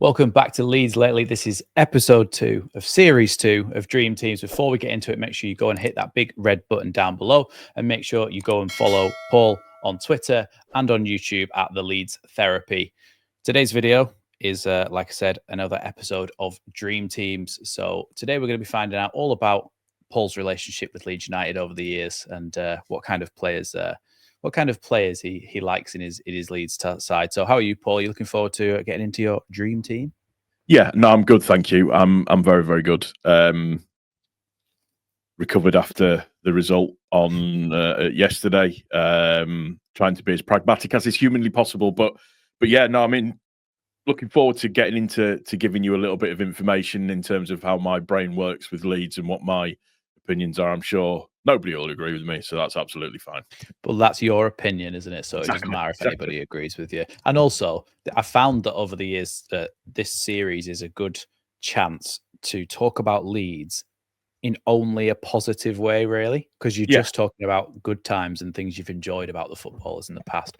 Welcome back to Leeds Lately. This is episode 2 of series 2 of Dream Teams. Before we get into it, make sure you go and hit that big red button down below and make sure you go and follow Paul on Twitter and on YouTube at The Leeds Therapy. Today's video is, like I said, another episode of Dream Teams. So today we're going to be finding out all about Paul's relationship with Leeds United over the years and what kind of players he likes in his Leeds side. So how are you, Paul? Are you looking forward to getting into your dream team? Yeah, no, I'm good, thank you. I'm very, very good. Recovered after the result on yesterday. Trying to be as pragmatic as is humanly possible, but yeah, no, I mean, looking forward to getting into giving you a little bit of information in terms of how my brain works with Leeds and what my opinions are. I'm sure nobody will agree with me, so that's absolutely fine. Well, that's your opinion, isn't it? So it doesn't matter if anybody agrees with you. And also, I found that over the years that this series is a good chance to talk about Leeds in only a positive way, really, because you're just talking about good times and things you've enjoyed about the footballers in the past.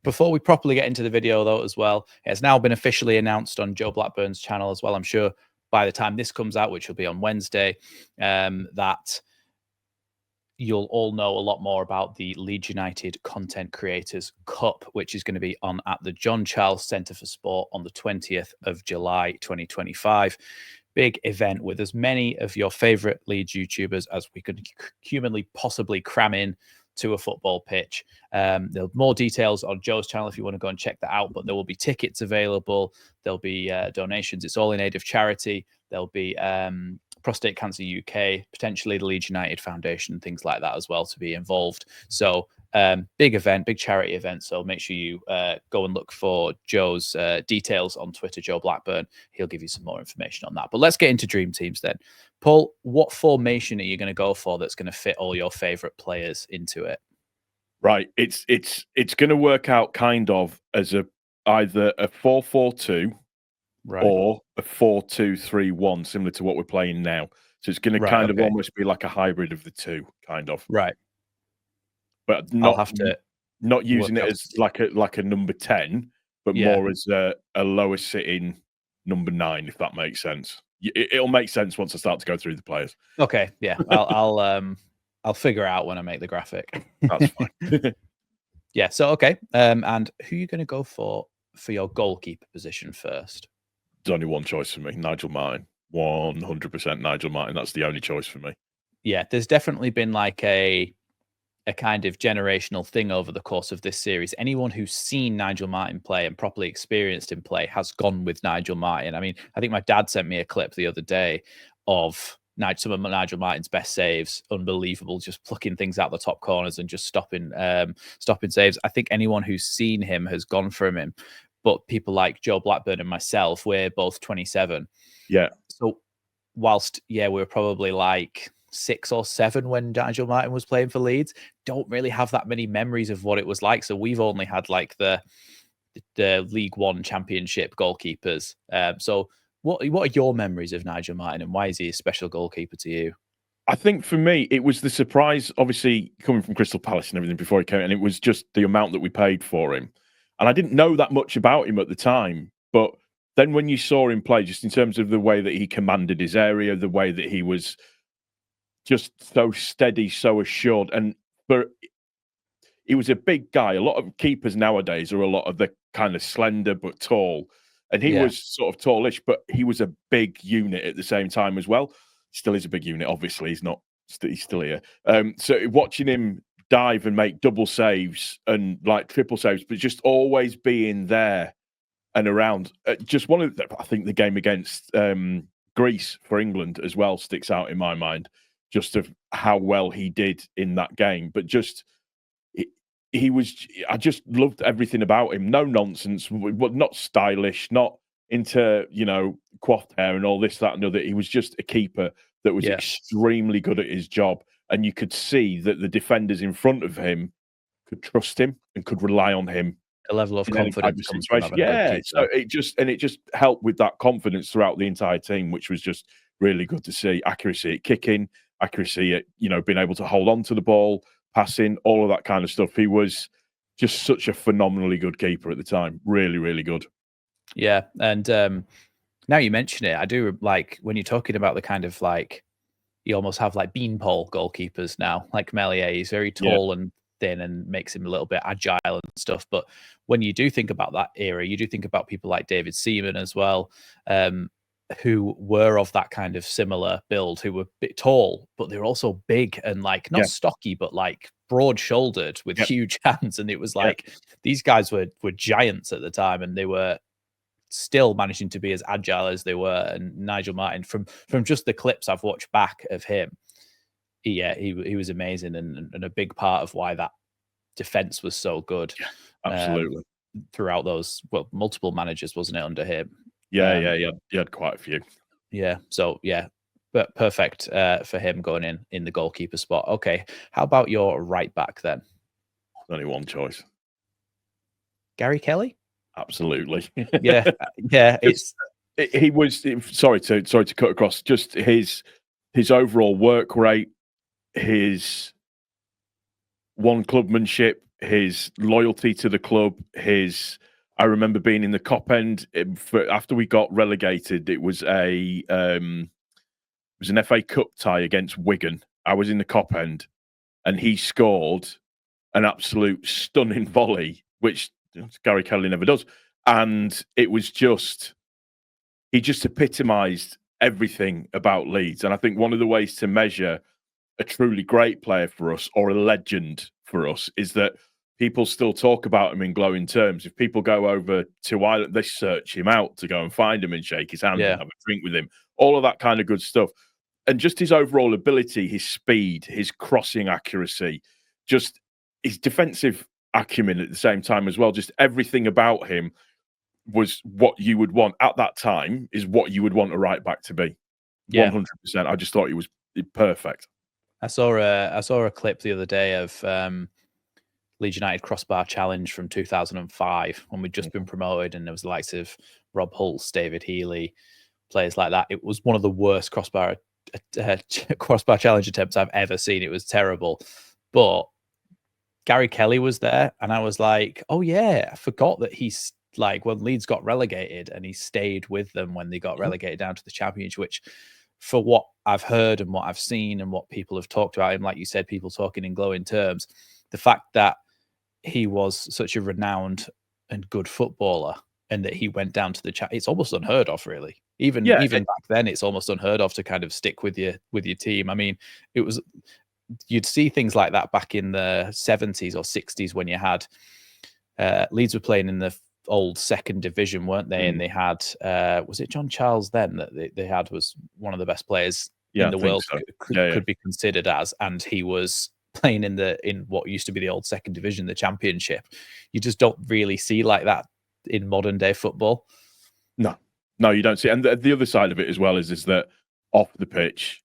Before we properly get into the video, though, as well, it's now been officially announced on Joe Blackburn's channel as well. I'm sure by the time this comes out, which will be on Wednesday, that you'll all know a lot more about the Leeds United Content Creators Cup, which is going to be on at the John Charles Centre for Sport on the 20th of July, 2025. Big event with as many of your favourite Leeds YouTubers as we could humanly possibly cram in to a football pitch. There'll be more details on Joe's channel if you want to go and check that out, but there will be tickets available. There'll be donations. It's all in aid of charity. There'll be Prostate Cancer UK, potentially the Leeds United Foundation, things like that as well to be involved. So big event, big charity event. So make sure you go and look for Joe's details on Twitter, Joe Blackburn. He'll give you some more information on that. But let's get into Dream Teams then. Paul, what formation are you going to go for that's going to fit all your favourite players into it? Right, it's going to work out kind of as either a 4-4-2 or a 4-2-3-1, similar to what we're playing now. So it's going to kind of almost be like a hybrid of the two, kind of. Right. But not using it as like a number 10, but more as a lower sitting number 9, if that makes sense. It'll make sense once I start to go through the players. Okay, yeah, I'll figure out when I make the graphic. That's fine. Yeah. So okay, and who are you going to go for your goalkeeper position first? There's only one choice for me, Nigel Martin. 100% Nigel Martin. That's the only choice for me. Yeah, there's definitely been like a kind of generational thing over the course of this series. Anyone who's seen Nigel Martin play and properly experienced him play has gone with Nigel Martin. I mean, I think my dad sent me a clip the other day of some of Nigel Martin's best saves. Unbelievable, just plucking things out the top corners and just stopping saves. I think anyone who's seen him has gone from him. But people like Joe Blackburn and myself, we're both 27. Yeah. So whilst, we were probably like 6 or 7 when Nigel Martin was playing for Leeds, don't really have that many memories of what it was like. So we've only had like the League One Championship goalkeepers. So what are your memories of Nigel Martin and why is he a special goalkeeper to you? I think for me, it was the surprise, obviously coming from Crystal Palace and everything before he came, and it was just the amount that we paid for him. And I didn't know that much about him at the time, but then when you saw him play, just in terms of the way that he commanded his area, the way that he was just so steady, so assured, and he was a big guy. A lot of keepers nowadays are a lot of the kind of slender but tall, and he was sort of tallish, but he was a big unit at the same time as well. Still is a big unit, obviously. He's still here. So watching him dive and make double saves and like triple saves, but just always being there and around. Just one of I think the game against Greece for England as well sticks out in my mind, just of how well he did in that game. But just I just loved everything about him. No nonsense, but not stylish, not into, coiffed hair and all this, that, and other. He was just a keeper that was extremely good at his job. And you could see that the defenders in front of him could trust him and could rely on him. A level of confidence. So it just helped with that confidence throughout the entire team, which was just really good to see. Accuracy at kicking, accuracy at, being able to hold on to the ball, passing, all of that kind of stuff. He was just such a phenomenally good keeper at the time. Really, really good. Yeah, and now you mention it, I do like when you're talking about the kind of like you almost have like beanpole goalkeepers now, like Melier. He's very Yeah, tall and thin and makes him a little bit agile and stuff. But when you do think about that era, you do think about people like David Seaman as well, who were of that kind of similar build, who were a bit tall, but they were also big and like not yeah, stocky, but like broad shouldered with yeah, huge hands. And it was yeah. like these guys were giants at the time, and they were still managing to be as agile as they were. And Nigel Martin, from just the clips I've watched back of him, he was amazing and a big part of why that defense was so good Absolutely. throughout those multiple managers, wasn't it, under him? Yeah. You had quite a few. Yeah. So yeah, but perfect for him going in the goalkeeper spot. Okay, how about your right back then? Only one choice. Gary Kelly? Absolutely. Yeah, yeah. Just, he was sorry to cut across. Just his overall work rate, his one clubmanship, his loyalty to the club, I remember being in the Cop End after we got relegated. It was an FA Cup tie against Wigan. I was in the Cop End, and he scored an absolute stunning volley, which Gary Kelly never does. And it was he just epitomised everything about Leeds. And I think one of the ways to measure a truly great player for us or a legend for us is that people still talk about him in glowing terms. If people go over to Ireland, they search him out to go and find him and shake his hand and have a drink with him, all of that kind of good stuff. And just his overall ability, his speed, his crossing accuracy, just his defensive acumen at the same time as well. Just everything about him was what you would want at that time, is what you would want a right back to be. 100%. I just thought he was perfect. I saw a clip the other day of Leeds United Crossbar Challenge from 2005 when we'd just been promoted, and there was the likes of Rob Hulse, David Healy, players like that. It was one of the worst crossbar challenge attempts I've ever seen. It was terrible, but Gary Kelly was there, and I was like, oh yeah, I forgot that he's like when Leeds got relegated, and he stayed with them when they got relegated down to the Championship, which for what I've heard and what I've seen and what people have talked about him, like you said, people talking in glowing terms, the fact that he was such a renowned and good footballer and that he went down to the chat, it's almost unheard of, really. Even back then, it's almost unheard of to kind of stick with your team. I mean, you'd see things like that back in the 70s or 60s when you had Leeds were playing in the old second division, weren't they? And they had was it John Charles then that they had was one of the best players in the world, so. could be considered as, and he was playing in what used to be the old second division, the Championship. You just don't really see like that in modern day football. No, you don't see. And the other side of it as well is that off the pitch,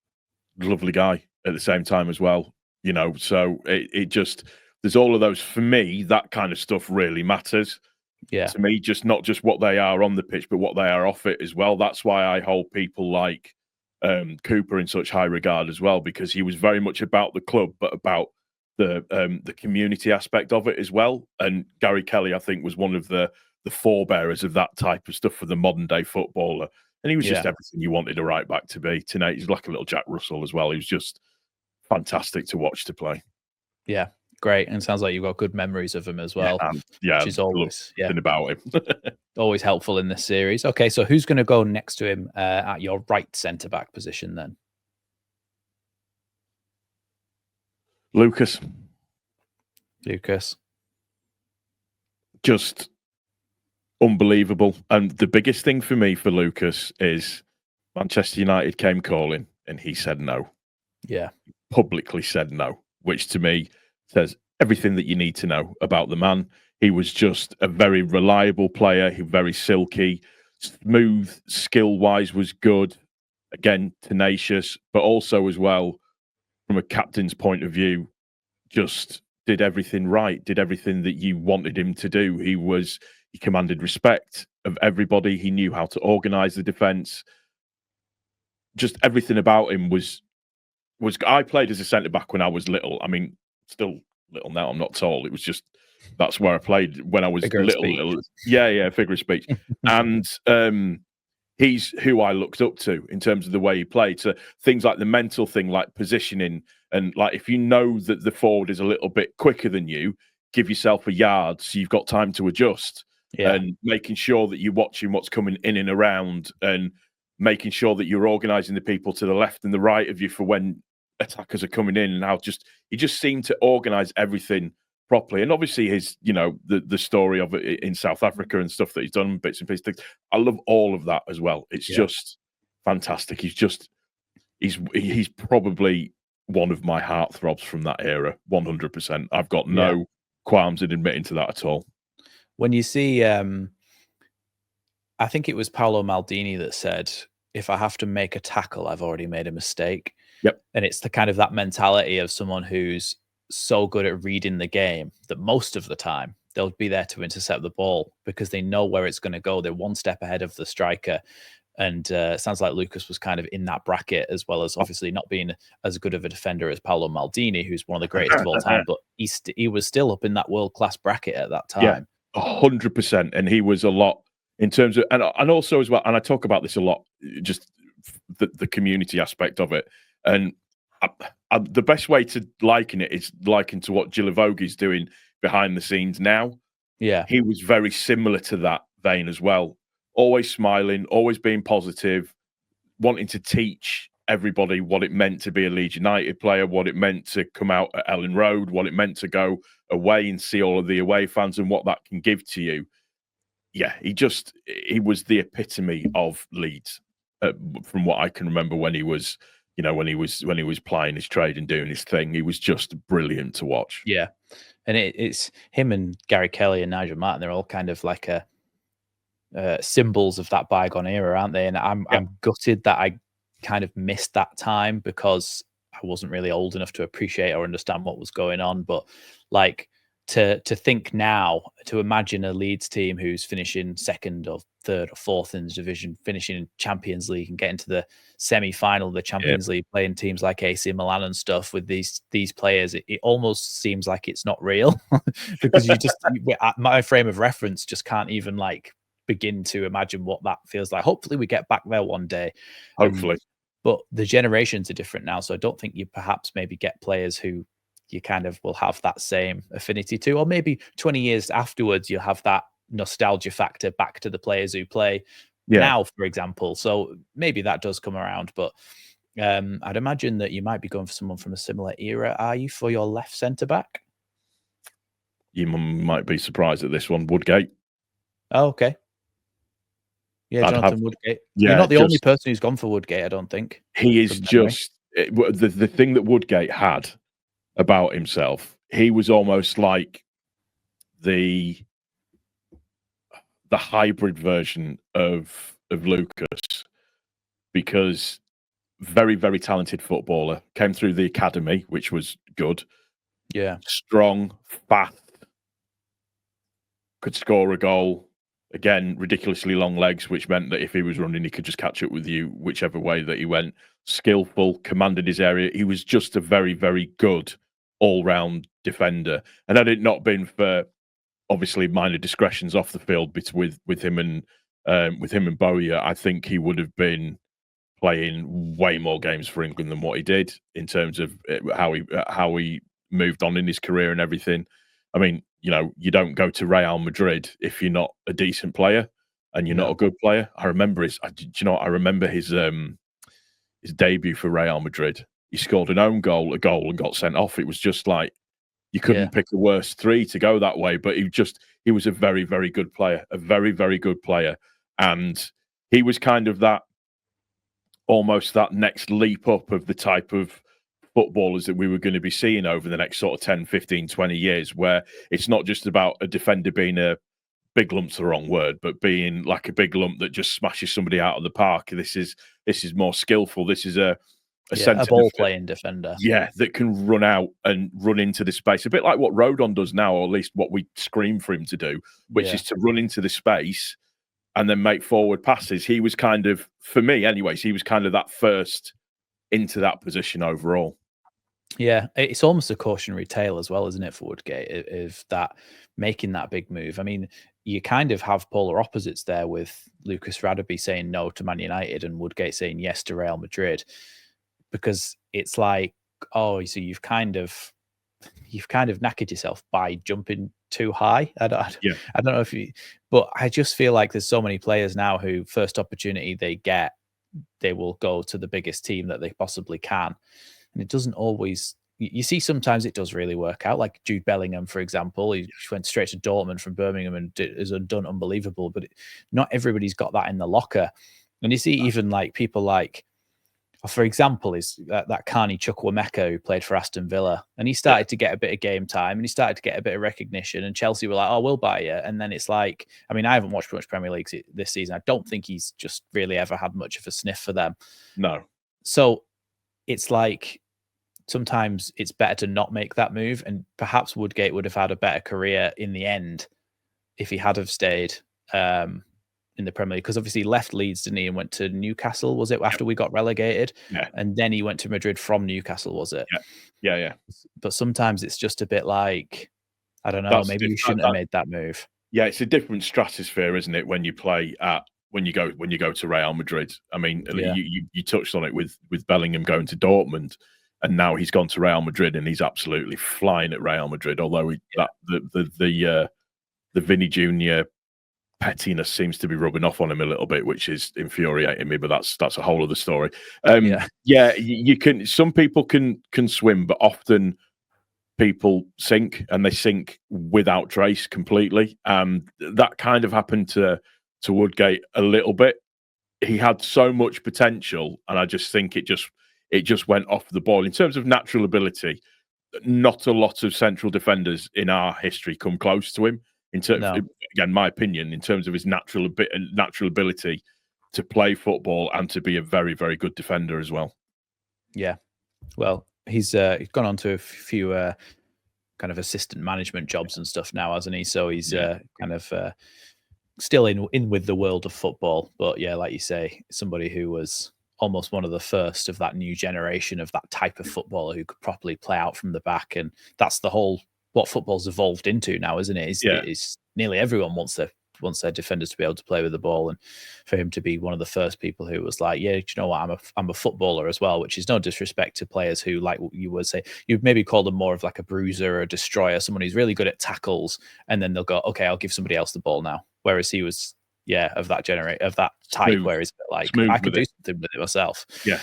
lovely guy at the same time as well. You know, so it just, there's all of those. For me, that kind of stuff really matters. Yeah. To me, just not just what they are on the pitch, but what they are off it as well. That's why I hold people like Cooper in such high regard as well, because he was very much about the club, but about the community aspect of it as well. And Gary Kelly, I think, was one of the forebearers of that type of stuff for the modern day footballer. And he was just everything you wanted a right back to be. Tonight, he's like a little Jack Russell as well. He was just fantastic to watch to play. Yeah, great. And it sounds like you've got good memories of him as well. Yeah, which is always about him. Always helpful in this series. Okay, so who's going to go next to him at your right centre back position then? Lucas. Just unbelievable. And the biggest thing for me for Lucas is Manchester United came calling and he said no. Yeah. Publicly said no, which to me says everything that you need to know about the man. He was just a very reliable player. He was very silky, smooth, skill-wise was good. Again, tenacious, but also as well, from a captain's point of view, just did everything right, did everything that you wanted him to do. He commanded respect of everybody. He knew how to organise the defence. Just everything about him was. I played as a centre back when I was little. I mean, still little now. I'm not tall. It was just That's where I played when I was Figure of speech. little. Yeah, figure of speech. And he's who I looked up to in terms of the way he played. So things like the mental thing, like positioning, and like if you know that the forward is a little bit quicker than you, give yourself a yard so you've got time to adjust. Yeah. And making sure that you're watching what's coming in and around, and making sure that you're organising the people to the left and the right of you for when attackers are coming in. And how he just seemed to organise everything properly. And obviously his, the story of it in South Africa and stuff that he's done, bits and pieces. I love all of that as well. It's just fantastic. He's probably one of my heartthrobs from that era, 100%. I've got no qualms in admitting to that at all. When you see, I think it was Paolo Maldini that said, if I have to make a tackle, I've already made a mistake. Yep. And it's the kind of that mentality of someone who's so good at reading the game that most of the time they'll be there to intercept the ball because they know where it's going to go. They're one step ahead of the striker. And it sounds like Lucas was kind of in that bracket, as well as obviously not being as good of a defender as Paolo Maldini, who's one of the greatest of all time, but he was still up in that world-class bracket at that time. 100%. And he was a lot in terms of, and also as well, and I talk about this a lot, just the community aspect of it. And the best way to liken it is liken to what Gilavogi's doing behind the scenes now. Yeah. He was very similar to that vein as well. Always smiling, always being positive, wanting to teach everybody what it meant to be a Leeds United player, what it meant to come out at Ellen Road, what it meant to go away and see all of the away fans and what that can give to you. Yeah, he was the epitome of Leeds from what I can remember when he was, when he was plying his trade and doing his thing. He was just brilliant to watch. Yeah. And it's him and Gary Kelly and Nigel Martin. They're all kind of like symbols of that bygone era, aren't they? And I'm gutted that I kind of missed that time because I wasn't really old enough to appreciate or understand what was going on. But like to think now, to imagine a Leeds team who's finishing second or third or fourth in the division, finishing in Champions League and getting to the semi-final of the Champions League, playing teams like AC Milan and stuff with these players, it almost seems like it's not real because my frame of reference just can't even like begin to imagine what that feels like. Hopefully we get back there one day. Hopefully. But the generations are different now. So I don't think you perhaps maybe get players who you kind of will have that same affinity to, or maybe 20 years afterwards, you'll have that nostalgia factor back to the players who play now, for example. So maybe that does come around, but I'd imagine that you might be going for someone from a similar era. Are you for your left centre back? You might be surprised at this one, Woodgate. Oh, okay. Yeah, Jonathan Woodgate. Yeah, you're not the only person who's gone for Woodgate, I don't think. He is just the thing that Woodgate had about himself. He was almost like the hybrid version of Lucas, because very, very talented footballer, came through the academy, which was good. Yeah. Strong, fast, could score a goal. Again, ridiculously long legs, which meant that if he was running, he could just catch up with you whichever way that he went. Skillful, commanded his area. He was just a very, very good all-round defender. And had it not been for obviously minor discretions off the field with him and Bowyer, I think he would have been playing way more games for England than what he did in terms of how he moved on in his career and everything. I mean, you don't go to Real Madrid if you're not a decent player and you're not a good player. I remember I remember his debut for Real Madrid. He scored an own goal, and got sent off. It was just like you couldn't pick a worse three to go that way. But he was a very, very good player, a very, very good player, and he was kind of that almost that next leap up of the type of footballers that we were going to be seeing over the next sort of 10, 15, 20 years, where it's not just about a defender being a big lump's the wrong word, but being like a big lump that just smashes somebody out of the park. This is more skillful. This is a ball playing defender. Yeah, that can run out and run into the space. A bit like what Rodon does now, or at least what we scream for him to do, which is to run into the space and then make forward passes. He was kind of, for me anyways, he was kind of that first into that position overall. Yeah, it's almost a cautionary tale as well, isn't it, for Woodgate, of that making that big move. I mean, you kind of have polar opposites there with Lucas Radebe saying no to Man United and Woodgate saying yes to Real Madrid, because it's like, oh, so you've kind of knackered yourself by jumping too high. Yeah, I don't know if you, but I just feel like there's so many players now who first opportunity they get, they will go to the biggest team that they possibly can. And it doesn't always, you see, sometimes it does really work out. Like Jude Bellingham, for example, he went straight to Dortmund from Birmingham and is done unbelievable. But not everybody's got that in the locker. And you see, even like people like, for example, is that Carney Chukwuemeka who played for Aston Villa, and he started to get a bit of game time and he started to get a bit of recognition. And Chelsea were like, "Oh, we'll buy you." And then it's like, I mean, I haven't watched much Premier League this season. I don't think he's just really ever had much of a sniff for them. no, So it's like, sometimes it's better to not make that move. And perhaps Woodgate would have had a better career in the end if he had have stayed in the Premier League, because obviously he left Leeds, didn't he, and went to Newcastle, was it, after we got relegated? Yeah. And then he went to Madrid from Newcastle, was it? Yeah. But sometimes it's just a bit like, I don't know, maybe you shouldn't have made that move. Yeah, it's a different stratosphere, isn't it, when you play at when you go to Real Madrid. I mean, you touched on it with Bellingham going to Dortmund, and now he's gone to Real Madrid and he's absolutely flying at Real Madrid. Although the Vinny Junior pettiness seems to be rubbing off on him a little bit, which is infuriating me. But that's a whole other story. You can. Some people can swim, but often people sink, and they sink without trace completely. That kind of happened to Woodgate a little bit. He had so much potential, and I just think it just went off the ball. In terms of natural ability, not a lot of central defenders in our history come close to him. In terms, again, my opinion, in terms of his natural ability to play football and to be a very, very good defender as well. Yeah, well, he's gone on to a few kind of assistant management jobs and stuff now, hasn't he? So he's kind of still in with the world of football. But yeah, like you say, somebody who was almost one of the first of that new generation of that type of footballer who could properly play out from the back. And that's the whole, what football's evolved into now, isn't it? It's nearly everyone wants their defenders to be able to play with the ball, and for him to be one of the first people who was like, yeah, you know what, I'm a footballer as well, which is no disrespect to players who, like you would say, you'd maybe call them more of like a bruiser or a destroyer, someone who's really good at tackles, and then they'll go, okay, I'll give somebody else the ball now. Whereas he was, of that type, Smooth. where he's like, Smooth I can do something with it myself. Yeah.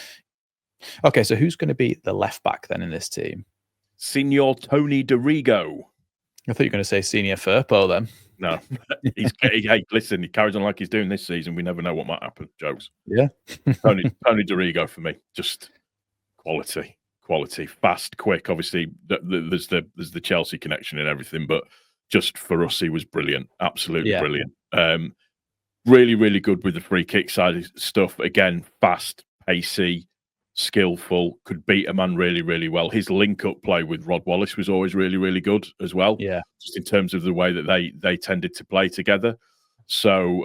Okay, so who's going to be the left back then in this team? Signor Tony Dorigo. I thought you were going to say Senior Firpo then. No, hey, listen, he carries on like he's doing this season. We never know what might happen. Jokes. Yeah. Tony Dorigo for me. Just quality, fast, quick. Obviously, there's the Chelsea connection and everything, but just for us, he was brilliant. Absolutely brilliant. Really, really good with the free kick side of stuff. Again, fast, pacey, skillful, could beat a man really, really well. His link-up play with Rod Wallace was always really, really good as well. Yeah. Just in terms of the way that they tended to play together. So,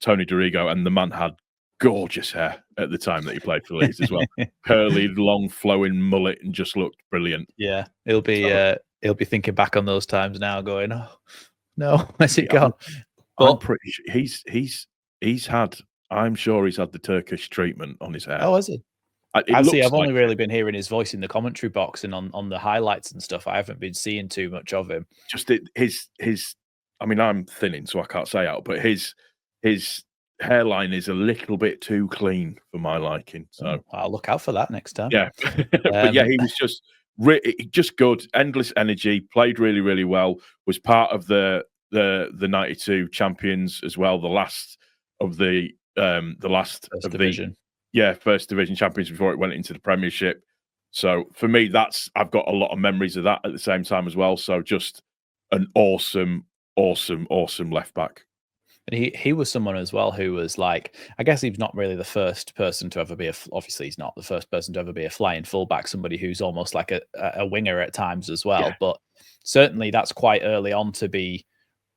Tony Dorigo, and the man had gorgeous hair at the time that he played for Leeds as well. Curly, long, flowing mullet, and just looked brilliant. Yeah, he'll be thinking back on those times now, going, "Oh no, where's it gone?" I'm pretty sure he's had. I'm sure he's had the Turkish treatment on his hair. Oh, has he? I've only really been hearing his voice in the commentary box and on the highlights and stuff. I haven't been seeing too much of him. Just his. I mean, I'm thinning, so I can't say out, but his hairline is a little bit too clean for my liking. So I'll look out for that next time. Yeah, but yeah, he was just good, endless energy, played really, really well. Was part of the 92 champions as well, the last of the first division. First division champions before it went into the Premiership. So for me, I've got a lot of memories of that at the same time as well. So just an awesome left back. And he was someone as well who was like, I guess he's not really the first person to ever be obviously he's not the first person to ever be a flying fullback, somebody who's almost like a winger at times as well. Yeah. But certainly that's quite early on to be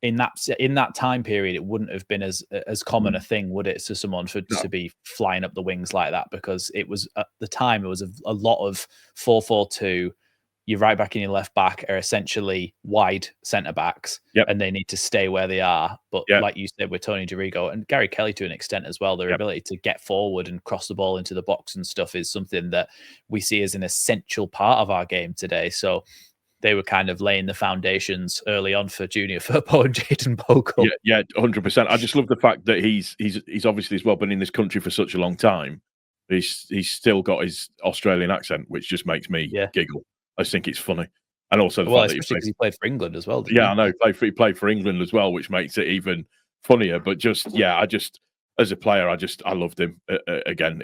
in that time period, it wouldn't have been as common a thing, would it, to someone to be flying up the wings like that? Because it was at the time, it was a lot of 4-4-2. Your right back and your left back are essentially wide centre backs, and they need to stay where they are. But like you said, with Tony DeRigo and Gary Kelly to an extent as well, their ability to get forward and cross the ball into the box and stuff is something that we see as an essential part of our game today. So they were kind of laying the foundations early on for Junior Firpo and Jayden Bogle. Yeah, 100%. I just love the fact that he's obviously as well been in this country for such a long time. He's still got his Australian accent, which just makes me giggle. I just think it's funny. And also the fact that especially because he played for England as well. I know. He played for England as well, which makes it even funnier. But just, as a player, I loved him. Again,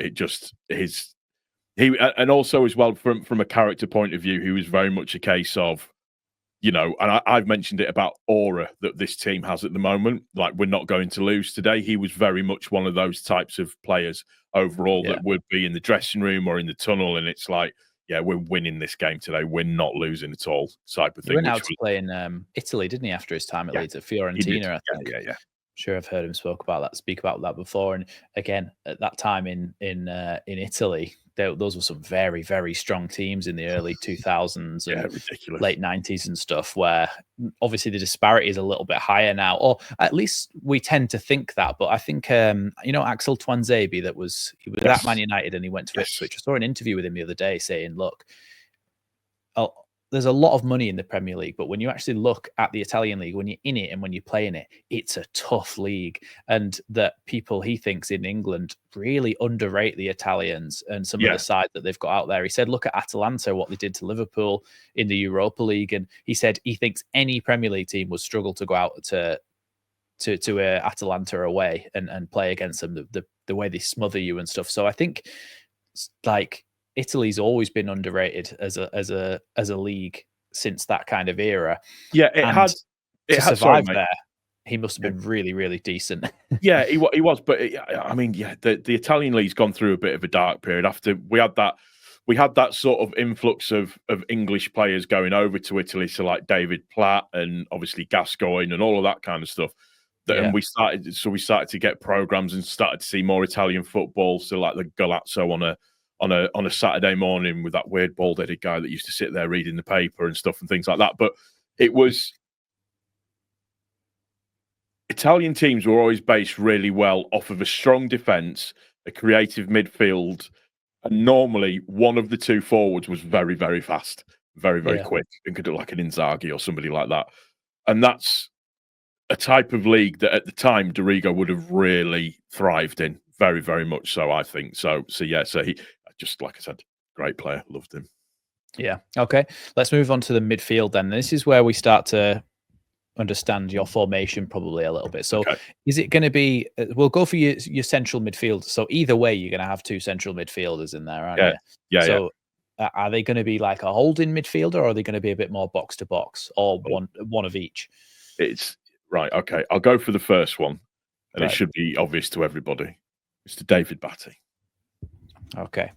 and also as well from a character point of view, he was very much a case of, and I've mentioned it about aura that this team has at the moment. Like, we're not going to lose today. He was very much one of those types of players overall that would be in the dressing room or in the tunnel, and it's like, we're winning this game today. We're not losing at all, type of thing. He went out to play in Italy, didn't he, after his time at Leeds, at Fiorentina, I think. Yeah. Sure, I've heard him speak about that before. And again, at that time in Italy, those were some very, very strong teams in the early 2000s and ridiculous. Late 90s and stuff, where obviously the disparity is a little bit higher now, or at least we tend to think that. But I think, Axel Tuanzebe, he was at Man United and he went to Ipswich. I saw an interview with him the other day saying, look, there's a lot of money in the Premier League, but when you actually look at the Italian league, when you're in it and when you play in it, it's a tough league. And that people, he thinks, in England really underrate the Italians and some of the side that they've got out there. He said, look at Atalanta, what they did to Liverpool in the Europa League. And he said he thinks any Premier League team would struggle to go out to Atalanta away and play against them, the way they smother you and stuff. So I think, like, Italy's always been underrated as a league since that kind of era. Yeah, it had survive there. He must have been really, really decent. He was. But the Italian league's gone through a bit of a dark period after we had that sort of influx of English players going over to Italy, so like David Platt and obviously Gascoigne and all of that kind of stuff. And we started to get programs and started to see more Italian football. So like the Galazzo on a Saturday morning with that weird bald-headed guy that used to sit there reading the paper and stuff and things like that. But it was, Italian teams were always based really well off of a strong defence, a creative midfield, and normally one of the two forwards was very, very fast, very, very quick, and could do like an Inzaghi or somebody like that. And that's a type of league that at the time DeRigo would have really thrived in, very, very much so, I think. So he, just like I said, great player, loved him. Yeah. Okay. Let's move on to the midfield then. This is where we start to understand your formation probably a little bit. So is it going to be, we'll go for your central midfield. So either way, you're going to have two central midfielders in there, aren't you? Yeah. So are they going to be like a holding midfielder, or are they going to be a bit more box to box, or one of each? It's right. Okay. I'll go for the first one, and it should be obvious to everybody. Mr. David Batty. Okay.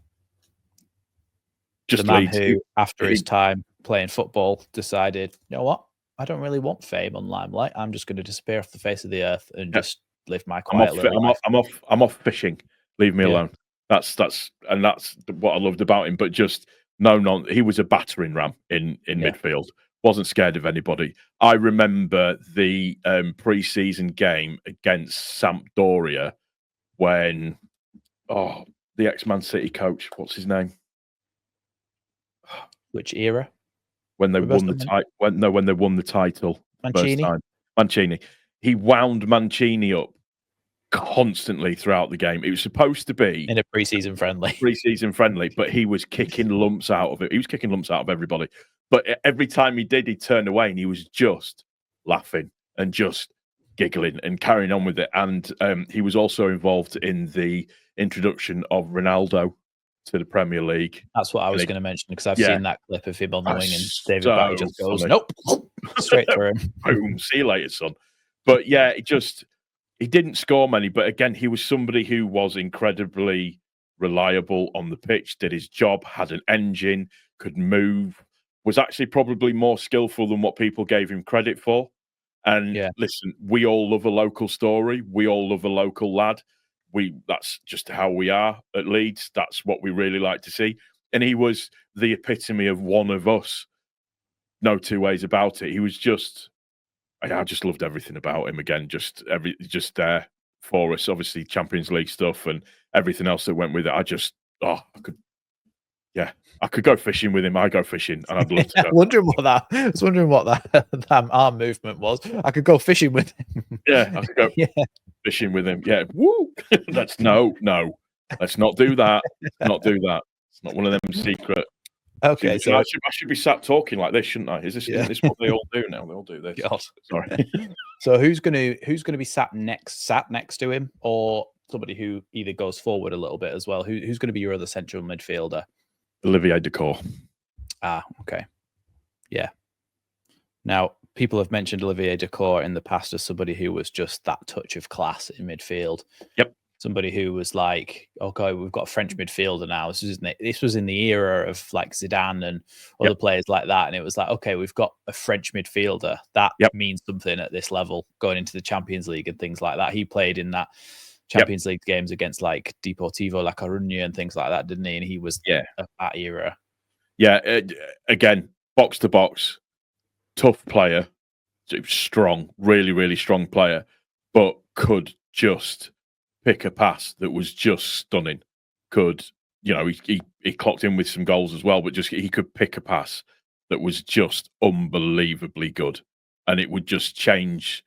Just the man who, after his time playing football, decided, you know what? I don't really want fame on limelight. I'm just going to disappear off the face of the earth and just live my quiet little life. I'm off fishing. Leave me alone. That's what I loved about him. But just he was a battering ram in midfield. Wasn't scared of anybody. I remember the pre-season game against Sampdoria when the ex-Man City coach, what's his name? Which era? When they won the title. Mancini. First time. Mancini. He wound Mancini up constantly throughout the game. It was supposed to be in a pre-season friendly, but he was kicking lumps out of it. He was kicking lumps out of everybody. But every time he did, he'd turn away and he was just laughing and just giggling and carrying on with it. And he was also involved in the introduction of Ronaldo to the Premier League. That's what I was going to mention, because I've seen that clip of him on the wing and David Batty just goes, nope, straight through him. Boom, see you later, son. But yeah, he didn't score many, but again, he was somebody who was incredibly reliable on the pitch, did his job, had an engine, could move, was actually probably more skillful than what people gave him credit for. And listen, we all love a local story. We all love a local lad. That's just how we are at Leeds. That's what we really like to see. And he was the epitome of one of us. No two ways about it. He was just, I just loved everything about him. Again, just there for us. Obviously, Champions League stuff and everything else that went with it. I could go fishing with him. I go fishing, and I'd love to. I was wondering what that arm movement was. I could go fishing with him. Yeah, I could go fishing with him. Yeah, woo. No. Let's not do that. Not do that. It's not one of them secret. Okay, so I should be sat talking like this, shouldn't I? Isn't this what they all do now? They all do this. God. Sorry. So who's gonna be sat next to him, or somebody who either goes forward a little bit as well? Who's going to be your other central midfielder? Olivier Dacour. Okay. Yeah. Now, people have mentioned Olivier Dacour in the past as somebody who was just that touch of class in midfield. Yep. Somebody who was like, okay, we've got a French midfielder now. This was in the era of like Zidane and other players like that. And it was like, okay, we've got a French midfielder. That means something at this level going into the Champions League and things like that. He played in that Champions League games against like Deportivo La Coruña and things like that, didn't he? And he was of that era. Yeah, again, box to box, tough player, strong, really, really strong player, but could just pick a pass that was just stunning. He clocked in with some goals as well, but he could pick a pass that was just unbelievably good, and it would just change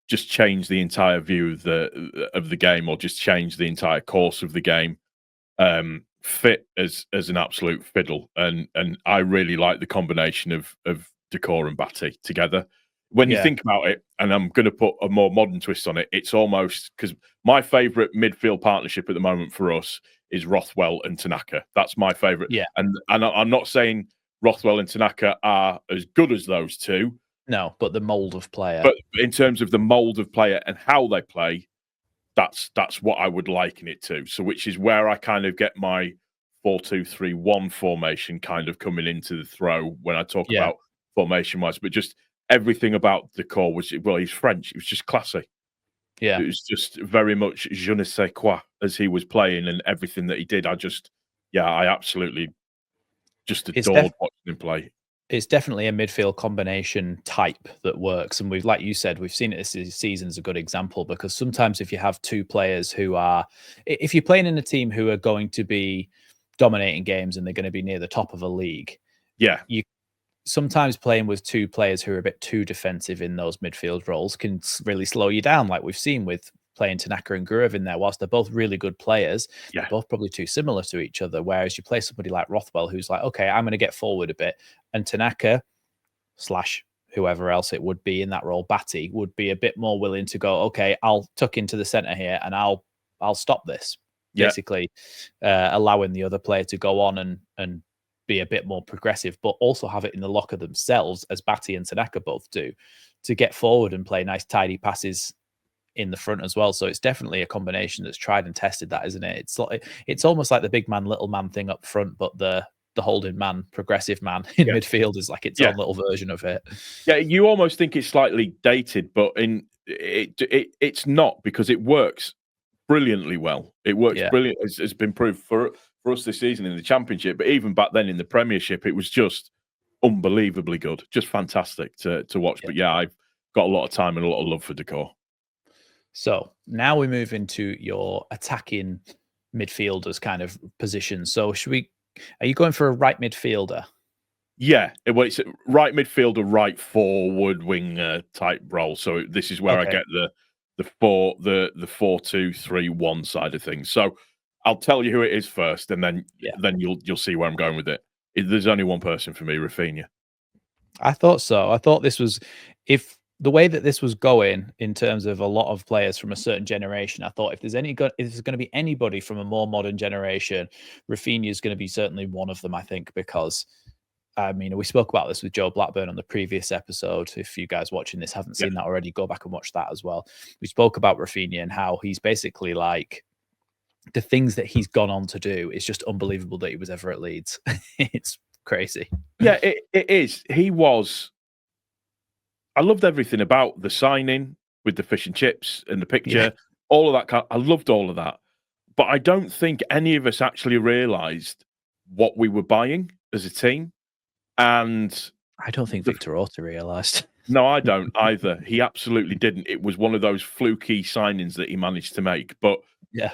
the entire view of the game, or just change the entire course of the game. Fit as an absolute fiddle, and I really like the combination of Dacour and Batty together. When you think about it, and I'm going to put a more modern twist on it, it's almost, because my favourite midfield partnership at the moment for us is Rothwell and Tanaka. That's my favourite. Yeah, and I'm not saying Rothwell and Tanaka are as good as those two. No, but the mould of player. But in terms of the mould of player and how they play, that's what I would liken it to. So, which is where I kind of get my 4-2-3-1 formation kind of coming into the throw when I talk about formation-wise. But just everything about Dacour was, well, he's French. It was just classy. Yeah. It was just very much je ne sais quoi as he was playing, and everything that he did. I absolutely just adored watching him play. It's definitely a midfield combination type that works. And like you said, we've seen it this season as a good example, because sometimes if you have two players if you're playing in a team who are going to be dominating games and they're going to be near the top of a league, you sometimes playing with two players who are a bit too defensive in those midfield roles can really slow you down, like we've seen with playing Tanaka and Gruev in there. Whilst they're both really good players, they're both probably too similar to each other. Whereas you play somebody like Rothwell, who's like, okay, I'm going to get forward a bit, and Tanaka / whoever else it would be in that role, Batty, would be a bit more willing to go, okay, I'll tuck into the centre here and I'll stop this. Basically, allowing the other player to go on and be a bit more progressive, but also have it in the locker themselves, as Batty and Tanaka both do, to get forward and play nice, tidy passes in the front as well. So it's definitely a combination that's tried and tested, that, isn't it? It's almost like the big man, little man thing up front, but the holding man, progressive man in midfield is like its own little version of it. Yeah, you almost think it's slightly dated, but it's not, because it works brilliantly well. It works brilliant. It's been proved for us this season in the Championship, but even back then in the Premiership, it was just unbelievably good, just fantastic to watch. But I've got a lot of time and a lot of love for Dacour. So now we move into your attacking midfielders kind of position. So are you going for a right midfielder? Yeah, it's a right midfielder, right forward winger type role. So this is where I get the 4-2-3-1 side of things. So I'll tell you who it is first, and then you'll see where I'm going with it. There's only one person for me, Rafinha. I thought so. I thought this was, if the way that this was going in terms of a lot of players from a certain generation, I thought if there's going to be anybody from a more modern generation, Rafinha is going to be certainly one of them, I think, because I mean, we spoke about this with Joe Blackburn on the previous episode. If you guys watching this haven't seen that already, go back and watch that as well. We spoke about Rafinha and how he's basically like, the things that he's gone on to do is just unbelievable that he was ever at Leeds. It's crazy. Yeah, it is. He was I loved everything about the signing with the fish and chips and the picture, Yeah. all of that. I loved all of that. But I don't think any of us actually realised what we were buying as a team. And I don't think Victor Orta realised. no, I don't either. He absolutely didn't. It was one of those fluky signings that he managed to make. But Yeah.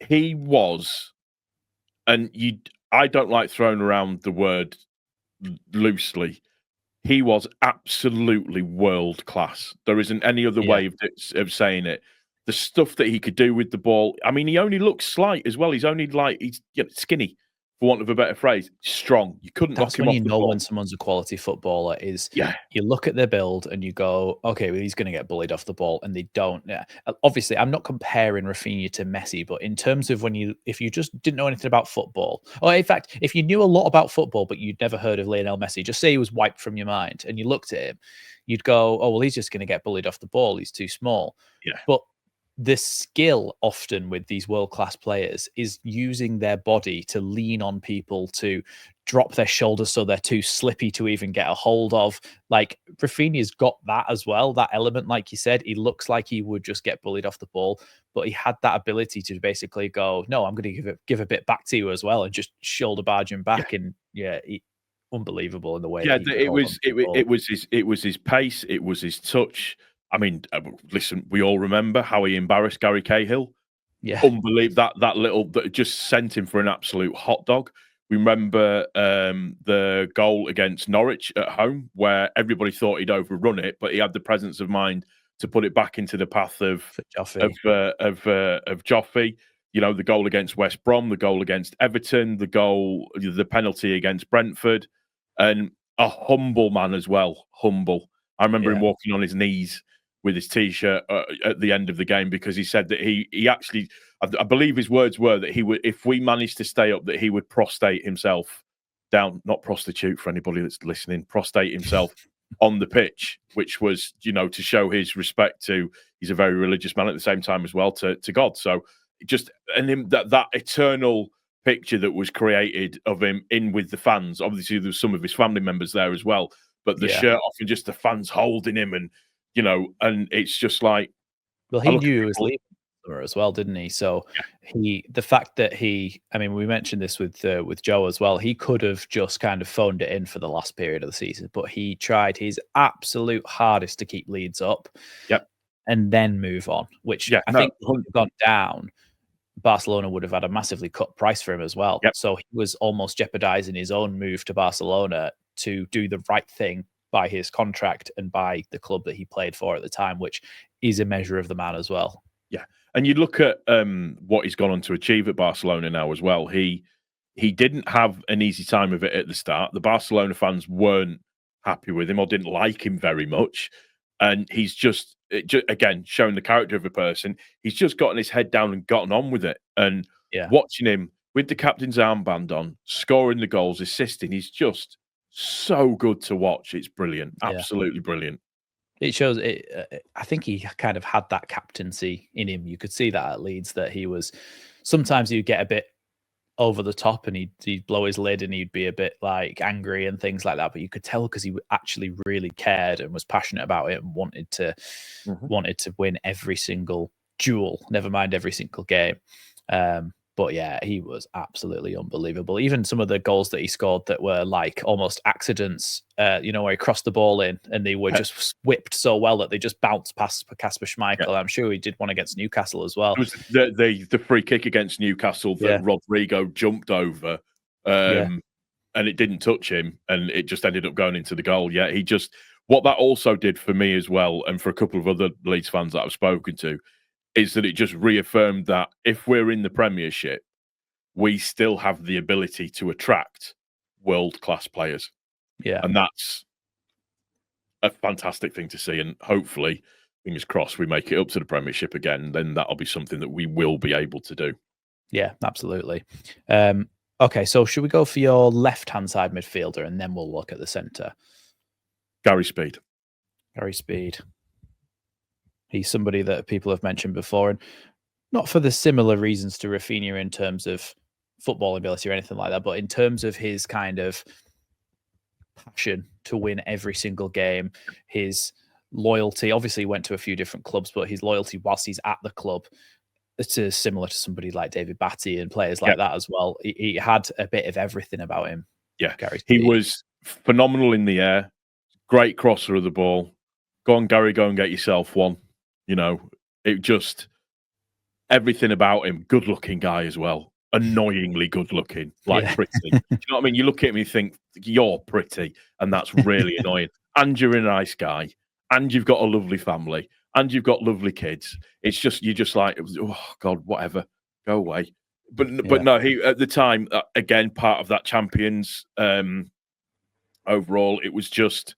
he was, and I don't like throwing around the word loosely. He was absolutely world class. There isn't any other way of saying it. The stuff that he could do with the ball. I mean, he only looks slight as well. He's only he's skinny, for want of a better phrase. Strong. You couldn't knock That's him when off you the know ball. when someone's a quality footballer is Yeah. you look at their build and you go, okay, well, he's going to get bullied off the ball, and they don't. Yeah. Obviously, I'm not comparing Rafinha to Messi, but in terms of if you just didn't know anything about football, or in fact, if you knew a lot about football but you'd never heard of Lionel Messi, just say he was wiped from your mind, and you looked at him, you'd go, oh well, he's just going to get bullied off the ball. He's too small. Yeah. But the skill often with these world-class players is using their body to lean on people, to drop their shoulders so they're too slippy to even get a hold of. Like Rafinha's got that as well, that element. Like you said, he looks like he would just get bullied off the ball, but he had that ability to basically go, no, I'm going to give a bit back to you as well, and just shoulder barge him back. And unbelievable in the way. Yeah, that it was his pace, it was his touch. I mean, listen, we all remember how he embarrassed Gary Cahill. Yeah, unbelievable. That little that just sent him for an absolute hot dog. We remember the goal against Norwich at home, where everybody thought he'd overrun it, but he had the presence of mind to put it back into the path of Joffrey. You know, the goal against West Brom, the goal against Everton, the penalty against Brentford, and a humble man as well. Humble. I remember him walking on his knees with his T-shirt at the end of the game, because he said that he actually, I believe his words were that he would, if we managed to stay up, that he would prostate himself down, not prostitute for anybody that's listening, prostate himself on the pitch, which was, to show his respect to, he's a very religious man at the same time as well, to God. So just, and him, that eternal picture that was created of him in with the fans. Obviously, there was some of his family members there as well, but the shirt off and just the fans holding him, and and it's just like, well, he knew he was leaving as well, didn't he? So the fact that I mean, we mentioned this with Joe as well. He could have just kind of phoned it in for the last period of the season, but he tried his absolute hardest to keep Leeds up, and then move on. Which I think if he'd gone down, Barcelona would have had a massively cut price for him as well. So he was almost jeopardizing his own move to Barcelona to do the right thing by his contract and by the club that he played for at the time, which is a measure of the man as well. Yeah. And you look at what he's gone on to achieve at Barcelona now as well. He didn't have an easy time of it at the start. The Barcelona fans weren't happy with him or didn't like him very much. And he's just again, showing the character of a person. He's just gotten his head down and gotten on with it. And watching him with the captain's armband on, scoring the goals, assisting, he's just so good to watch. It's brilliant. Absolutely brilliant. It shows it. I think he kind of had that captaincy in him. You could see that at Leeds, that he was, sometimes he'd get a bit over the top and he'd blow his lid and he'd be a bit like angry and things like that. But you could tell because he actually really cared and was passionate about it and wanted to win every single duel, never mind every single game. But yeah, he was absolutely unbelievable. Even some of the goals that he scored that were like almost accidents, where he crossed the ball in and they were just whipped so well that they just bounced past Kasper Schmeichel. I'm sure he did one against Newcastle as well. It was the free kick against Newcastle that Rodrigo jumped over, and it didn't touch him, and it just ended up going into the goal. Yeah, what that also did for me as well, and for a couple of other Leeds fans that I've spoken to, is that it just reaffirmed that if we're in the Premiership, we still have the ability to attract world-class players. Yeah. And that's a fantastic thing to see. And hopefully, fingers crossed, we make it up to the Premiership again. Then that'll be something that we will be able to do. Yeah, absolutely. Okay, so should we go for your left-hand side midfielder and then we'll look at the centre? Gary Speed. Gary Speed. He's somebody that people have mentioned before, and not for the similar reasons to Rafinha in terms of football ability or anything like that, but in terms of his kind of passion to win every single game, his loyalty. Obviously, he went to a few different clubs, but his loyalty whilst he's at the club, it's similar to somebody like David Batty and players like that as well. He had a bit of everything about him. Yeah, Gary he Speed. was phenomenal in the air, great crosser of the ball. Go on, Gary, go and get yourself one. You know, it just everything about him. Good looking guy as well. Annoyingly good looking, like pretty. Do you know what I mean? You look at him and you think, you're pretty, and that's really annoying. And you're a nice guy, and you've got a lovely family, and you've got lovely kids. It's just, you're just like, oh, God, whatever, go away. But no, he at the time, again, part of that Champions overall, it was just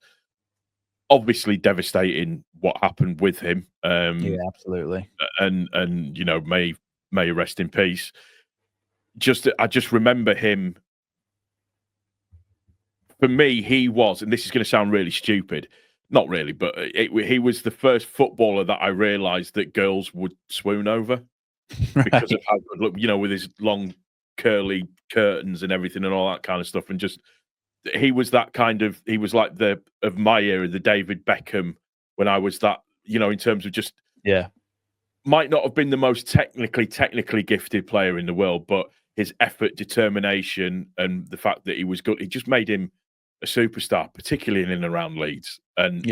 obviously devastating what happened with him. Yeah, absolutely. And you know, may rest in peace. I just remember him. For me, he was, and this is going to sound really stupid, not really, but he was the first footballer that I realised that girls would swoon over because of how good look, you know, with his long curly curtains and everything and all that kind of stuff, and just he was that kind of, he was like of my era, the David Beckham when I was that, you know, in terms of just might not have been the most technically gifted player in the world, but his effort, determination, and the fact that he was good, it just made him a superstar, particularly in and around Leeds. And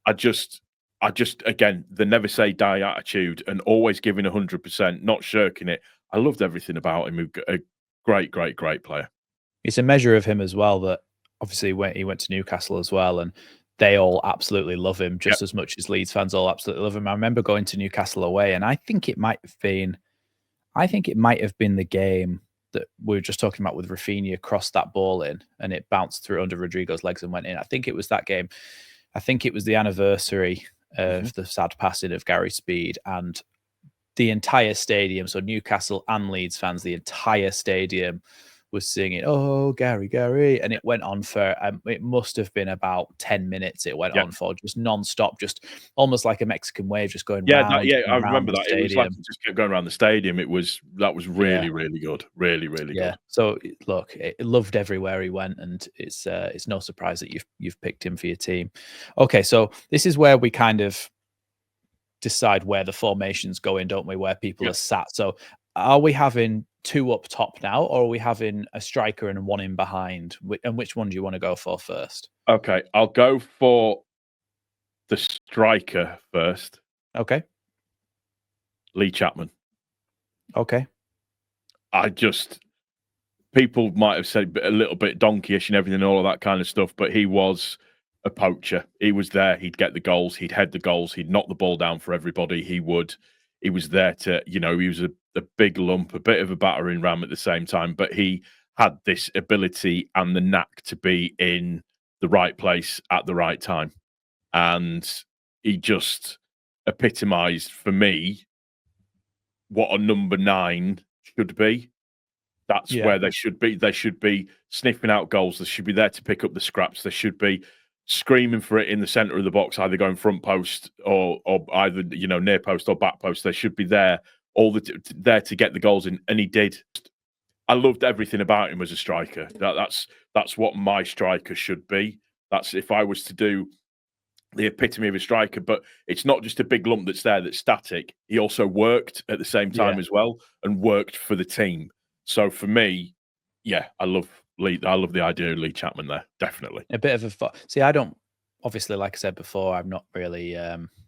I just again, the never say die attitude and always giving 100%, not shirking it. I loved everything about him. A great player. It's a measure of him as well that obviously he went to Newcastle as well, and they all absolutely love him just as much as Leeds fans all absolutely love him. I remember going to Newcastle away, and I think it might have been the game that we were just talking about with Rafinha crossed that ball in and it bounced through under Rodrigo's legs and went in. I think it was that game. I think it was the anniversary of the sad passing of Gary Speed, and the entire stadium, so Newcastle and Leeds fans, the entire stadium was singing, "Oh, Gary, Gary," and it went on for it must have been about 10 minutes. It went on for just non-stop, just almost like a Mexican wave, just going round. I remember that. It was like it just kept going around the stadium. That was really good, really good. So look, it loved everywhere he went, and it's no surprise that you've picked him for your team. Okay, so this is where we kind of decide where the formation's going, don't we? Where people are sat. So are we having two up top now, or are we having a striker and one in behind? And which one do you want to go for first? Okay, I'll go for the striker first. Okay. Lee Chapman. Okay. People might have said a little bit donkeyish and everything, all of that kind of stuff, but he was a poacher. He was there. He'd get the goals. He'd head the goals. He'd knock the ball down for everybody. He was there to, you know, he was a big lump, a bit of a battering ram at the same time, but he had this ability and the knack to be in the right place at the right time. And he just epitomized for me what a number 9 should be. That's where they should be. They should be sniffing out goals. They should be there to pick up the scraps. They should be screaming for it in the centre of the box, either going front post or either, you know, near post or back post. They should be there there to get the goals in, and he did. I loved everything about him as a striker. That's what my striker should be. That's if I was to do the epitome of a striker, but it's not just a big lump that's there that's static. He also worked at the same time as well, and worked for the team. So for me, I love the idea of Lee Chapman there, definitely. A bit of a see, I don't, obviously, like I said before, I'm not really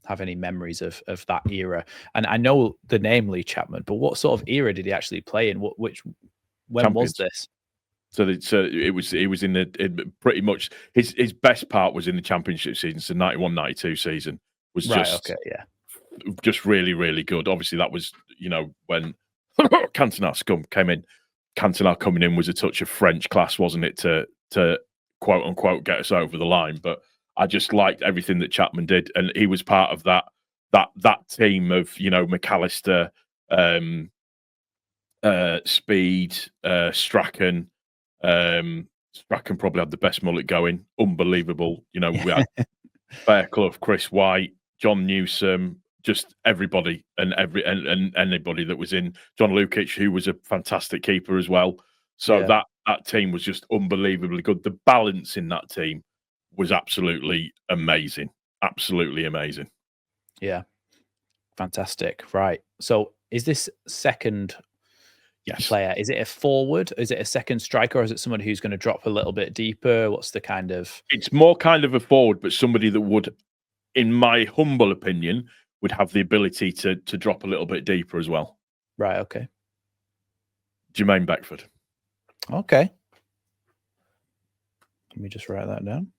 have any memories of that era, and I know the name Lee Chapman, but what sort of era did he actually play in? When Champions. Was this? So it was in pretty much his best part was in the Championship season. So 91-92 season was just really, really good. Obviously, that was, you know, when Cantona scum came in. Cantona coming in was a touch of French class, wasn't it, to quote unquote get us over the line? But I just liked everything that Chapman did, and he was part of that team of, you know, McAllister, Speed, Strachan. Strachan probably had the best mullet going. Unbelievable. You know, we had Fairclough, Chris White, John Newsom, just everybody and anybody that was in. John Lukic, who was a fantastic keeper as well. So that team was just unbelievably good. The balance in that team was absolutely amazing. absolutely amazing. Yeah, fantastic. Right. So, is this second player? Is it a forward? Is it a second striker, or is it someone who's going to drop a little bit deeper? What's the kind of? It's more kind of a forward, but somebody that would, in my humble opinion, would have the ability to drop a little bit deeper as well. Right. Okay. Jermaine Beckford. Okay. Let me just write that down.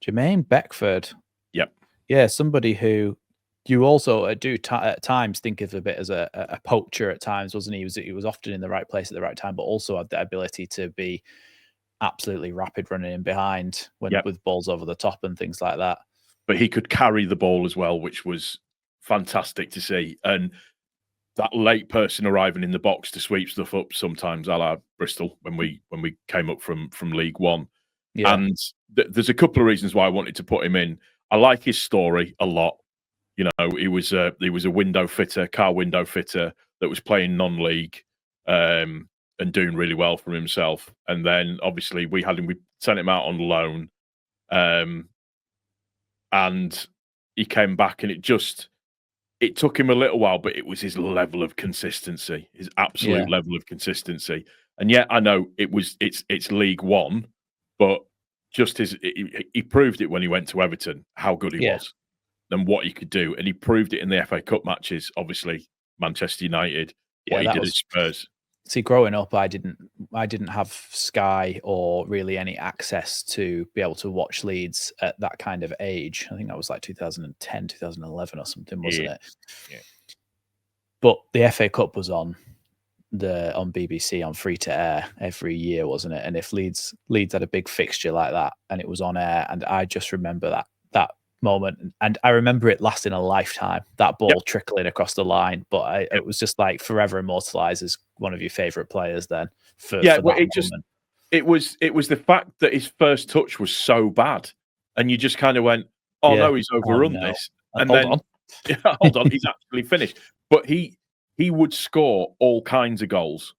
Jermaine Beckford. Yep. Yeah, somebody who you also do at times think of a bit as a poacher at times, wasn't he? He was often in the right place at the right time, but also had the ability to be absolutely rapid running in behind with balls over the top and things like that. But he could carry the ball as well, which was fantastic to see. And that late person arriving in the box to sweep stuff up sometimes, a la Bristol when we came up from League One. Yeah. And there's a couple of reasons why I wanted to put him in. I like his story a lot. You know, he was a window fitter, car window fitter that was playing non-league and doing really well for himself. And then obviously we sent him out on loan, and he came back, and it took him a little while, but it was his level of consistency, his absolute level of consistency. And yet I know it's League One, but just he proved it when he went to Everton, how good he was and what he could do. And he proved it in the FA Cup matches, obviously, Manchester United, what he did at Spurs. See, growing up, I didn't have Sky or really any access to be able to watch Leeds at that kind of age. I think that was like 2010, 2011 or something, wasn't it? Yeah. But the FA Cup was on BBC on free to air every year, wasn't it? And if Leeds had a big fixture like that and it was on air, and I just remember that moment, and I remember it lasting a lifetime, that ball trickling across the line, but it was just like forever immortalized as one of your favorite players then. It was the fact that his first touch was so bad, and you just kind of went, oh no, he's overrun this, and hold on, he's actually finished. But he would score all kinds of goals,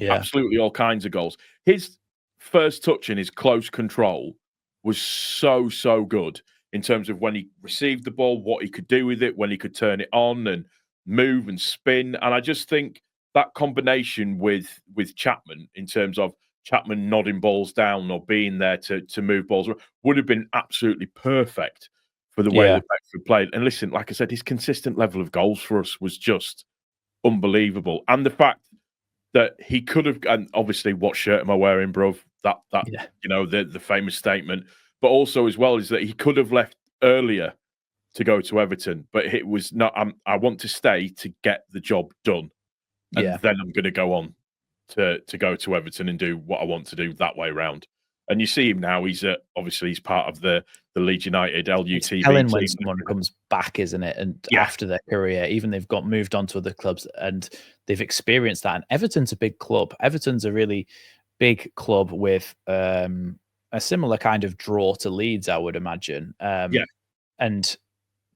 absolutely all kinds of goals. His first touch and his close control was so good in terms of when he received the ball, what he could do with it, when he could turn it on and move and spin. And I just think that combination with Chapman, in terms of Chapman nodding balls down or being there to move balls, would have been absolutely perfect for the way that Beckford played. And listen, like I said, his consistent level of goals for us was just unbelievable. And the fact that he could have, and obviously, what shirt am I wearing, bruv? That you know, the famous statement. But also as well is that he could have left earlier to go to Everton, but it was not. I want to stay to get the job done, and then I'm going to go on to go to Everton and do what I want to do that way around. And you see him now. He's obviously he's part of the Leeds United LUTV team. Telling when someone comes back, isn't it? And after their career, even they've moved on to other clubs and they've experienced that. And Everton's a big club. Everton's a really big club with a similar kind of draw to Leeds, I would imagine. And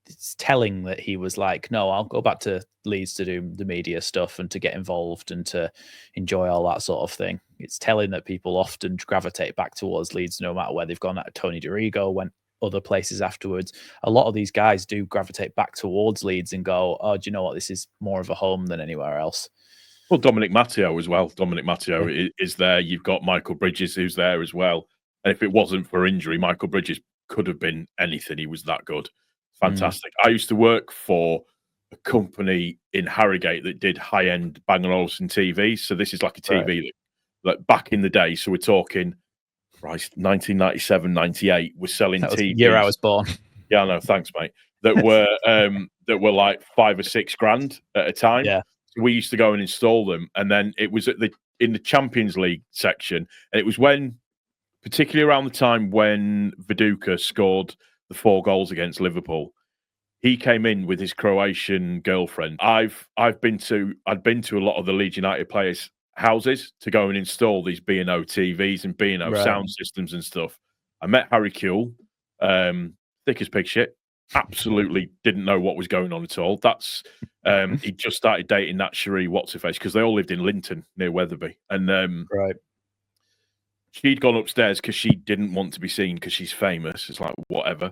it's telling that he was like, no, I'll go back to Leeds to do the media stuff and to get involved and to enjoy all that sort of thing. It's telling that people often gravitate back towards Leeds no matter where they've gone. Tony DeRigo went other places afterwards. A lot of these guys do gravitate back towards Leeds and go, oh, do you know what? This is more of a home than anywhere else. Well, Dominic Matteo as well. Dominic Matteo is there. You've got Michael Bridges who's there as well. And if it wasn't for injury, Michael Bridges could have been anything. He was that good. Fantastic. I used to work for a company in Harrogate that did high-end Bang & Olufsen TVs. So this is like a TV that back in the day. So we're talking, Christ, 1997, 98. We're selling TVs. The year I was born. Yeah, I know. Thanks, mate. That were like $5 or $6 grand at a time. Yeah. So we used to go and install them, and then it was in the Champions League section, and it was particularly around the time when Viduka scored the 4 goals against Liverpool. He came in with his Croatian girlfriend. I'd been to a lot of the Leeds United players' houses to go and install these B&O TVs and B&O sound systems and stuff. I met Harry Kewell, thick as pig shit. Absolutely didn't know what was going on at all. That's he just started dating that Cherie what's-her-face because they all lived in Linton near Wetherby, and she'd gone upstairs because she didn't want to be seen because she's famous. It's like whatever.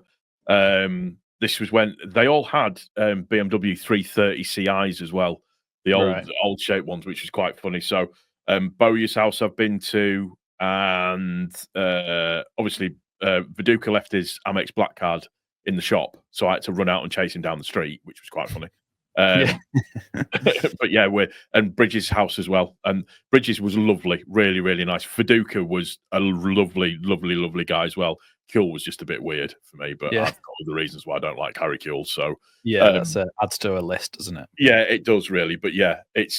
This was when they all had BMW 330 CIs as well, the old shape ones, which was quite funny. So Bowyer's house I've been to, and obviously Viduka left his Amex black card in the shop, so I had to run out and chase him down the street, which was quite funny. But yeah, and Bridges' house as well. And Bridges was lovely, really, really nice. Viduka was a lovely, lovely, lovely guy as well. Kuehl was just a bit weird for me, but I've got other reasons why I don't like Harry Kuehl. So that's adds to a list, doesn't it? Yeah, it does really. But yeah, it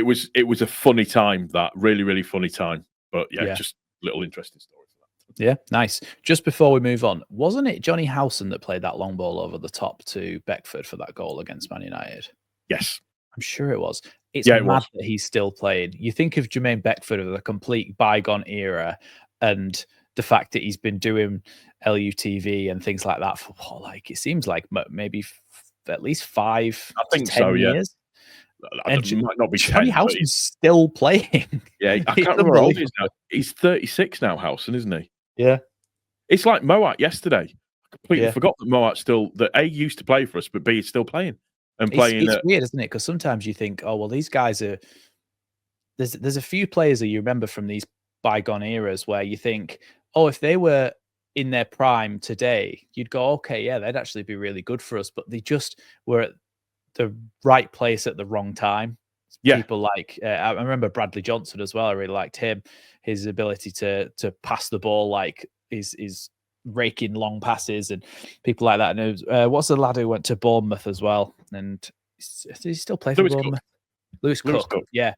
was a funny time, that really, really funny time. But yeah, just little interesting story. Yeah, nice. Just before we move on, wasn't it Johnny Howson that played that long ball over the top to Beckford for that goal against Man United? Yes. I'm sure it was. It's mad that he's still playing. You think of Jermaine Beckford of the complete bygone era, and the fact that he's been doing LUTV and things like that for it seems like maybe at least 5 I think to 10 so, years. And it might not be Johnny Howson's still playing. Yeah, I can't remember how old he is now. He's 36 now, Howson, isn't he? Yeah. It's like Moat yesterday. I completely forgot that Moat that A used to play for us, but B is still playing. And playing. It's weird, isn't it? Because sometimes you think, oh well, these guys are. There's a few players that you remember from these bygone eras where you think, oh, if they were in their prime today, you'd go, okay, yeah, they'd actually be really good for us. But they just were at the right place at the wrong time. Yeah. People like I remember Bradley Johnson as well. I really liked him. His ability to pass the ball is raking long passes and people like that. And it was, what's the lad who went to Bournemouth as well? And does he still play for Bournemouth? Lewis Cook. Yeah.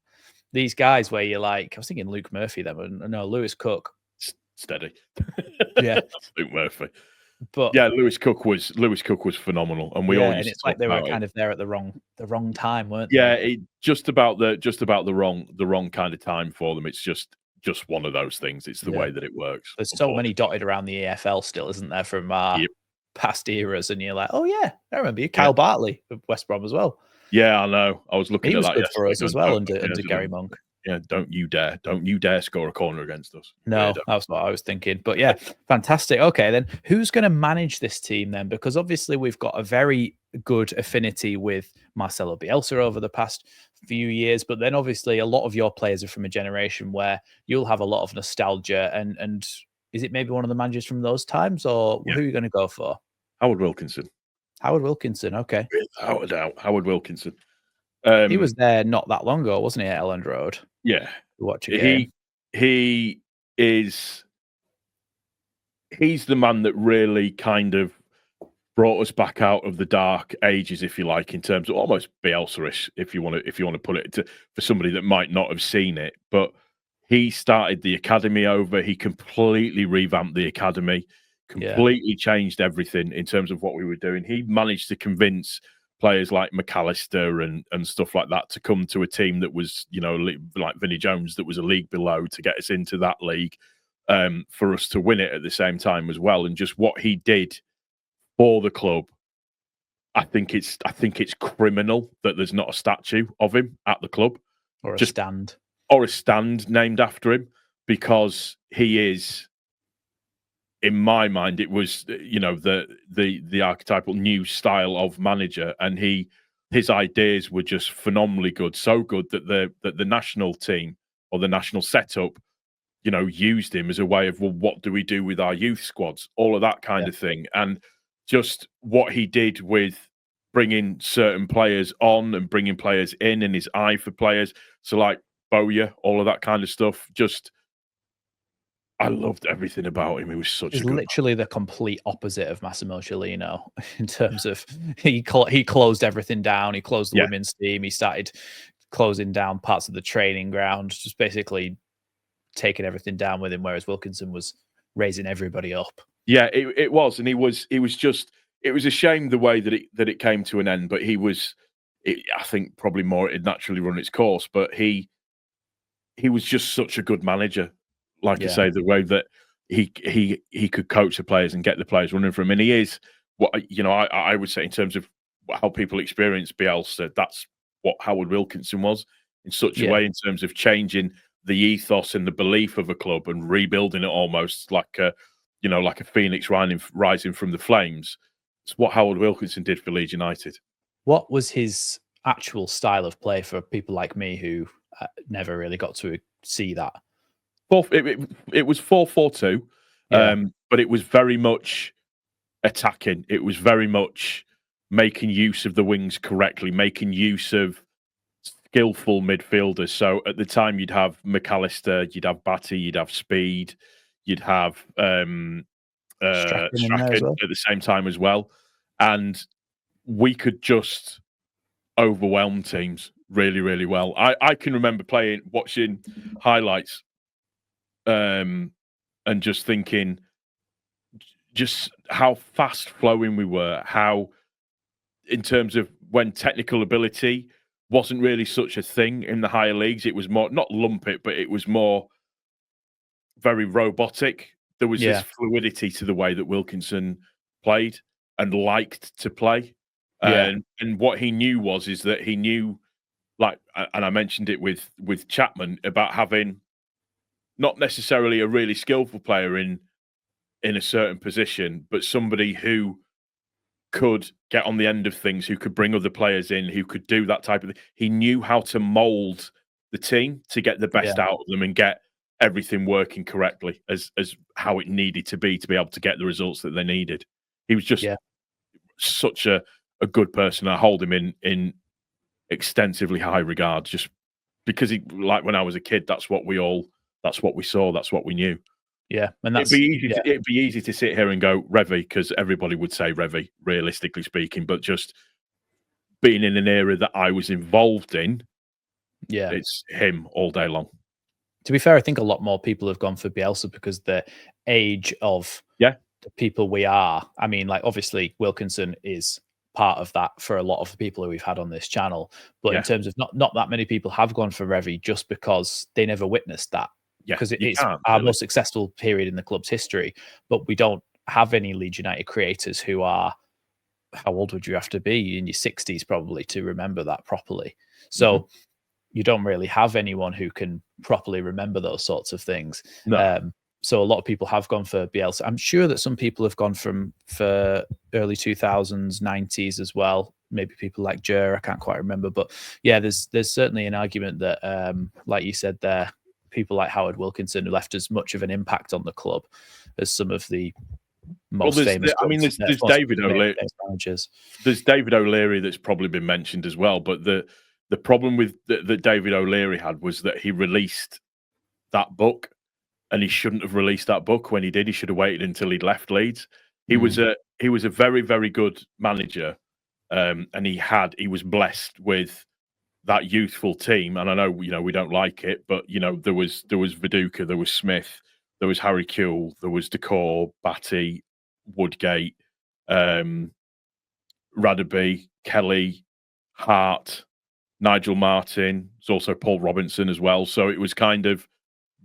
These guys where you're like, I was thinking Luke Murphy then, but no, Lewis Cook. Steady. Yeah. Luke Murphy. But yeah, Lewis Cook was phenomenal, and we all used and it's like they were kind of there at the wrong time, weren't they? Yeah, just about the wrong kind of time for them. It's just one of those things. It's the way that it works. There's so many dotted around the AFL still, isn't there, from past eras? And you're like, oh yeah, I remember you, Kyle Bartley of West Brom as well. Yeah, I know. I was looking at that. He was good for us as well under Gary Monk. Yeah, don't you dare score a corner against us. No, that's what I was thinking. But yeah, fantastic. Okay, then who's going to manage this team then? Because obviously we've got a very good affinity with Marcelo Bielsa over the past few years, but then obviously a lot of your players are from a generation where you'll have a lot of nostalgia. And is it maybe one of the managers from those times, or who are you going to go for? Howard Wilkinson. Howard Wilkinson, okay. Without a doubt, Howard Wilkinson. He was there not that long ago, wasn't he, at Elland Road? Yeah. Watch a game. He's the man that really kind of brought us back out of the dark ages, if you like, in terms of almost Bielsa-ish, if you want to put it for somebody that might not have seen it. But he started the academy over. He completely revamped the academy, completely changed everything in terms of what we were doing. He managed to convince players like McAllister and stuff like that to come to a team that was, like Vinnie Jones, that was a league below, to get us into that league, for us to win it at the same time as well. And just what he did for the club, I think it's criminal that there's not a statue of him at the club, or a stand named after him, because he is, in my mind, it was, the archetypal new style of manager, and his ideas were just phenomenally good, so good that the national team, or the national setup, used him as a way of, well, what do we do with our youth squads, all of that kind of thing. And just what he did with bringing certain players on and bringing players in, and his eye for players, so like Bowyer, all of that kind of stuff, I loved everything about him. He was He's literally the complete opposite of Massimo Cellino in terms of he closed everything down. He closed the women's team. He started closing down parts of the training ground, just basically taking everything down with him. Whereas Wilkinson was raising everybody up. Yeah, it was, and it was a shame the way that it came to an end. But I think probably more it had naturally run its course. But he was just such a good manager. Like I say, the way that he could coach the players and get the players running for him. And he is what, I would say in terms of how people experience Bielsa, that's what Howard Wilkinson was, in such a way, in terms of changing the ethos and the belief of a club and rebuilding it almost like like a phoenix rising from the flames. It's what Howard Wilkinson did for Leeds United. What was his actual style of play for people like me who never really got to see that? It was 4-4-2, but it was very much attacking. It was very much making use of the wings correctly, making use of skillful midfielders. So at the time, you'd have McAllister, you'd have Batty, you'd have Speed, you'd have Strachan at the same time as well. And we could just overwhelm teams really, really well. I can remember watching highlights and just thinking just how fast flowing we were, how in terms of when technical ability wasn't really such a thing in the higher leagues. It was more, not lump it, but it was more very robotic. There was this fluidity to the way that Wilkinson played and liked to play. And what he knew is that he knew, like, and I mentioned it with Chapman, about having not necessarily a really skillful player in a certain position, but somebody who could get on the end of things, who could bring other players in, who could do that type of thing. He knew how to mold the team to get the best out of them and get everything working correctly as how it needed to be able to get the results that they needed. He was just such a good person. I hold him in extensively high regard, just because he, like when I was a kid, that's what we saw, that's what we knew. Yeah, and it'd be easy to sit here and go Revy, because everybody would say Revy, realistically speaking. But just being in an era that I was involved in, it's him all day long. To be fair, I think a lot more people have gone for Bielsa because the age of the people we are. I mean, like, obviously Wilkinson is part of that for a lot of the people who we've had on this channel. But in terms of not that many people have gone for Revy just because they never witnessed that. Because it's our most successful period in the club's history, but we don't have any Leeds United creators who are, how old would you have to be? In your 60s probably to remember that properly. So you don't really have anyone who can properly remember those sorts of things. No. So a lot of people have gone for Bielsa. I'm sure that some people have gone for early 2000s, 90s as well. Maybe people like Jer, I can't quite remember. But yeah, there's certainly an argument that, like you said there, people like Howard Wilkinson left as much of an impact on the club as some of the most famous. There's David O'Leary. There's David O'Leary that's probably been mentioned as well. But the problem with that David O'Leary had was that he released that book, and he shouldn't have released that book when he did. He should have waited until he'd left Leeds. He was a very, very good manager, and he was blessed with that youthful team. And I know, we don't like it, but there was Viduka, there was Smith, there was Harry Kewell, there was Decor, Batty, Woodgate, Radaby, Kelly, Hart, Nigel Martin. There's also Paul Robinson as well. So it was kind of,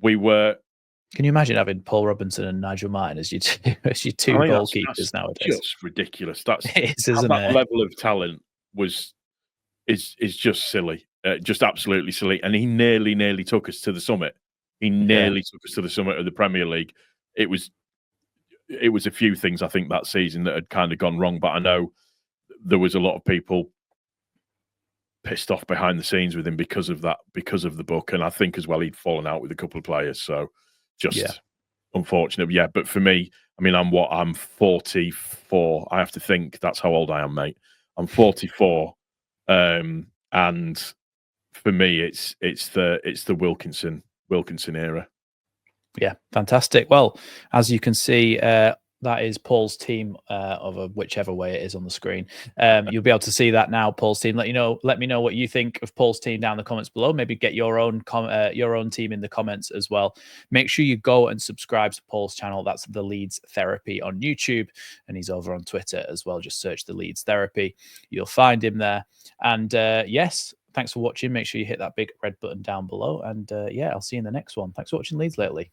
Can you imagine having Paul Robinson and Nigel Martin as your two goalkeepers nowadays? Just ridiculous. That's it is, isn't that it? level of talent is just silly, just absolutely silly. And he nearly took us to the summit. He nearly took us to the summit of the Premier League. It was a few things, I think, that season that had kind of gone wrong. But I know there was a lot of people pissed off behind the scenes with him because of that, because of the book. And I think as well, he'd fallen out with a couple of players. So just unfortunate. Yeah, but for me, I mean, I'm 44. I have to think that's how old I am, mate. I'm 44. And for me, it's the Wilkinson era. Yeah, fantastic. Well, as you can see, that is Paul's team of whichever way it is on the screen. You'll be able to see that now, Paul's team. Let me know what you think of Paul's team down in the comments below. Maybe get your own team in the comments as well. Make sure you go and subscribe to Paul's channel. That's the Leeds Therapy on YouTube, and he's over on Twitter as well. Just search the Leeds Therapy. You'll find him there. And yes, thanks for watching. Make sure you hit that big red button down below. And yeah, I'll see you in the next one. Thanks for watching Leeds Lately.